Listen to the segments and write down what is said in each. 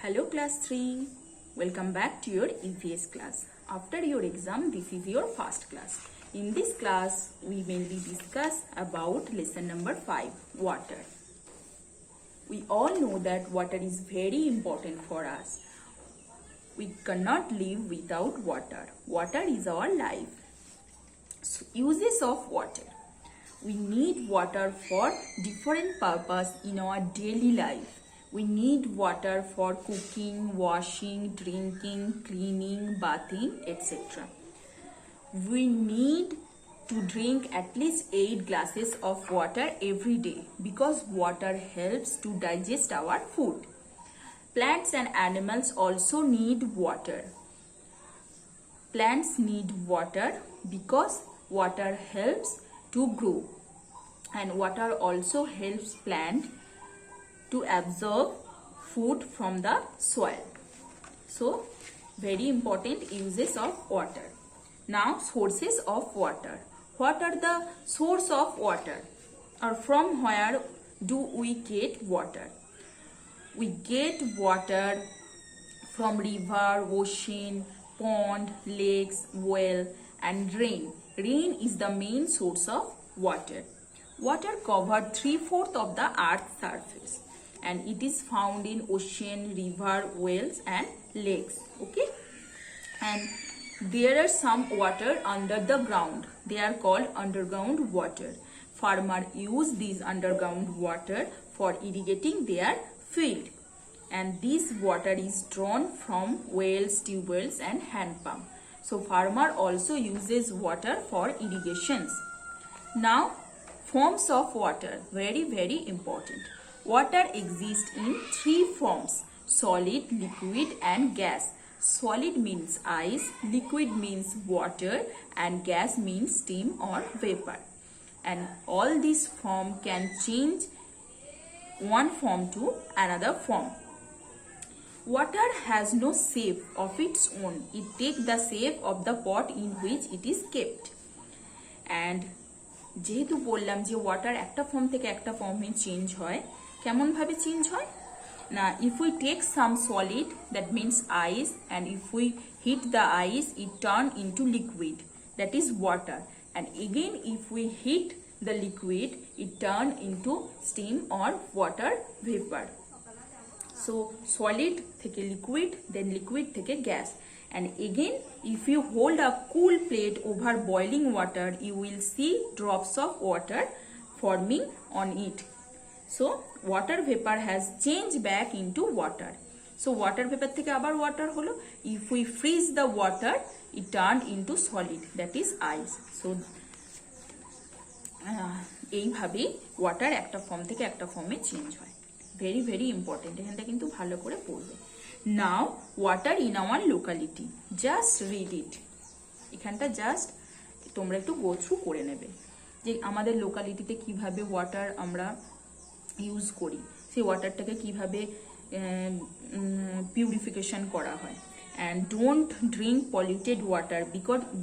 Hello class 3, welcome back to your EVS class. After your exam, this is your first class. In this class, we mainly discuss about lesson number 5, water. We all know that water is very important for us. We cannot live without water. Water is our life. So, uses of water. We need water for different purpose in our daily life. We need water for cooking, washing, drinking, cleaning, bathing, etc. We need to drink at least 8 glasses of water every day because water helps to digest our food. Plants and animals also need water. Plants need water because water helps to grow, and water also helps plant to absorb food from the soil. So, very important uses of water. Now, sources of water. What are the source of water, or from where do we get water? We get water from river, ocean, pond, lakes, well, and rain. Rain is the main source of water. Water covers 3/4 of the earth's surface, and it is found in ocean, river, wells, and lakes. Okay, and there are some water under the ground. They are called underground water. Farmers use this underground water for irrigating their field, and this water is drawn from wells, tube wells, and hand pump. So farmer also uses water for irrigations. Now, forms of water, very important. Water exists in 3 forms: solid, liquid, and gas. Solid means ice, liquid means water, and gas means steam or vapor. And all these forms can change one form to another form. Water has no shape of its own. It takes the shape of the pot in which it is kept. And যেহেতু বললাম যে water একটা form থেকে একটা ফর্মে change হয়, কেমন ভাবে চেঞ্জ হয় না, if we take some solid, that means ice, and if we heat the ice, it turn into liquid, that is water, and again if we heat the liquid, it turn into steam or water vapor. So solid থেকে liquid, then liquid থেকে gas. And again, if you hold a cool plate over boiling water, you will see drops of water forming on it. So water vapor has changed back into water. So water vapor থেকে আবার water হলো. If we freeze the water, it turned into solid, that is ice. So এইভাবে water একটা form থেকে একটা ফর্মে change হয়. very important. এখানটা কিন্তু ভালো করে পড়বে. Now, water in our locality. Just read it. এখানটা জাস্ট তোমরা একটু গো থ্রু করে নেবে যে আমাদের লোকালিটিতে কিভাবে ওয়াটার আমরা ইউজ করি, সেই ওয়াটারটাকে কিভাবে পিউরিফিকেশন করা হয়। And don't drink polluted water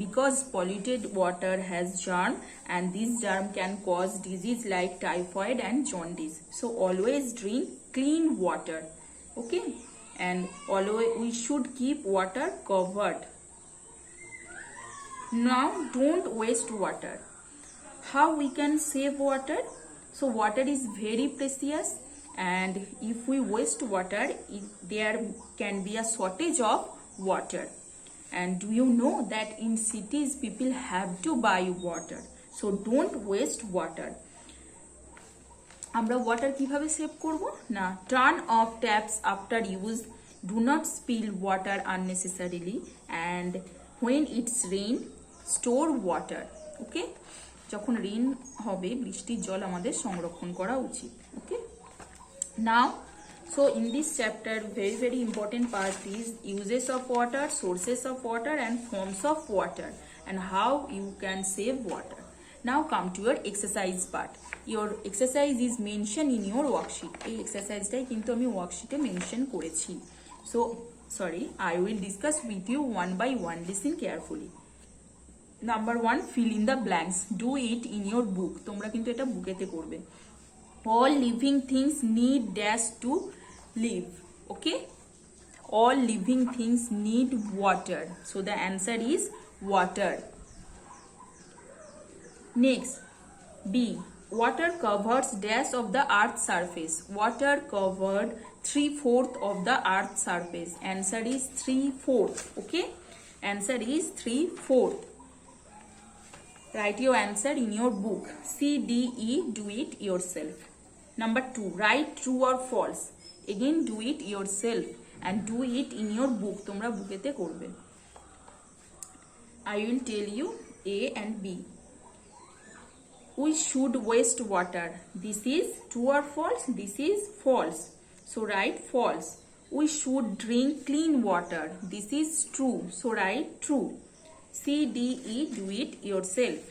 because polluted water has germ, and this germ can cause disease like typhoid and jaundice. So always drink clean water. Okay, and always we should keep water covered. Now, don't waste water. How we can save water? So water is very precious, and if we waste water, there can be a shortage of water. And do you know that in cities people have to buy water? So don't waste water. আমরা water কিভাবে save করব না, turn off taps after use, do not spill water unnecessarily, and when it's rain store water. Okay, যখন rain হবে বৃষ্টির জল আমাদের সংরক্ষণ করা উচিত। ওকে, নাও so in this chapter very important part is uses of water, sources of water, and forms of water, and how you can save water. Now come to your exercise part. Your exercise is mentioned in your worksheet. এই এক্সারসাইজটাই কিন্তু আমি ওয়ার্কশিটে mention করেছি। So sorry, I will discuss with you one by one. Listen carefully. Number 1, fill in the blanks. Do it in your book. তোমরা কিন্তু এটা বুকেতে করবে। All living things need dash to live. Okay, all living things need water, so the answer is water. Next, B. Water covers dash of the earth's surface. Water covered 3/4 of the earth's surface. Answer is 3/4. Okay, answer is 3/4. Write your answer in your book. C, D, E, do it yourself. Number 2, write true or false. Again, do it yourself and do it in your book. তোমরা বুকেতে করবে. I will tell you A and B. We should waste water. This is true or false? This is false. So write false. We should drink clean water. This is true. So write true. C, D, E, do it yourself.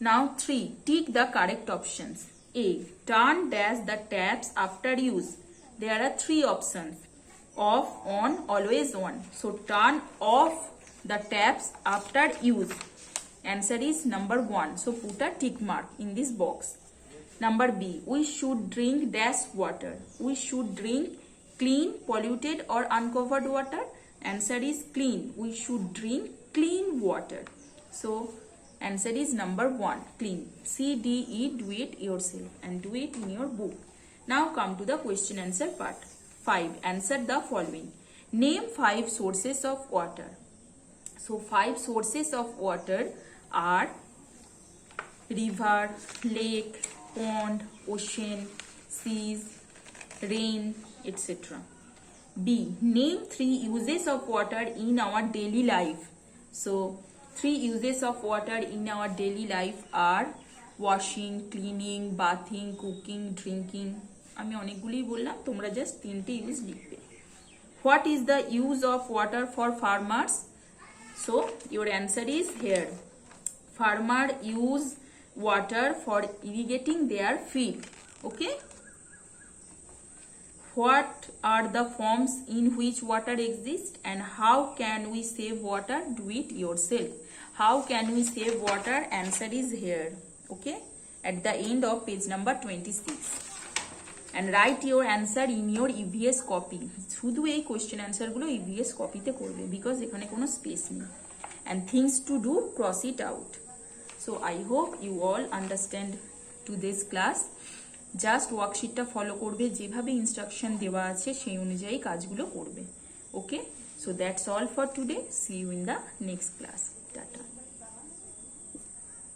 Now 3. Tick the correct options. A. Turn dash the taps after use. There are 3 options. Off, on, always on. So turn off the taps after use. Answer is number 1. So put a tick mark in this box. Number B. We should drink dash water. We should drink clean, polluted or uncovered water. Answer is clean. We should drink clean water. So answer is number 1, clean. C, D, E, do it yourself and do it in your book. Now come to the question answer part. 5. Answer the following. Name 5 sources of water. So 5 sources of water are river, lake, pond, ocean, seas, rain, etc. B. Name 3 uses of water in our daily life. So 3 uses of water in our daily life are washing, cleaning, bathing, cooking, drinking. আমি অনেকগুলোই বললাম, তোমরা just 3টে use লিখবে. What is the use of water for farmers? So your answer is here. Farmer use water for irrigating their field. Okay. What are the forms in which water exists and how can we save water? Do it yourself. How can we save water? Answer is here. Okay, at the end of page number 26. And write your answer in your EVS copy. শুধু এই question অ্যান্সারগুলো EVS কপিতে করবে, because এখানে কোনো space নেই. And things to do, cross it out. So I hope you all understand to this class. Just ওয়ার্কশিটটা follow করবে, যেভাবে ইনস্ট্রাকশন দেওয়া আছে সেই অনুযায়ী কাজগুলো করবে. Okay, so that's all for today. See you in the next class.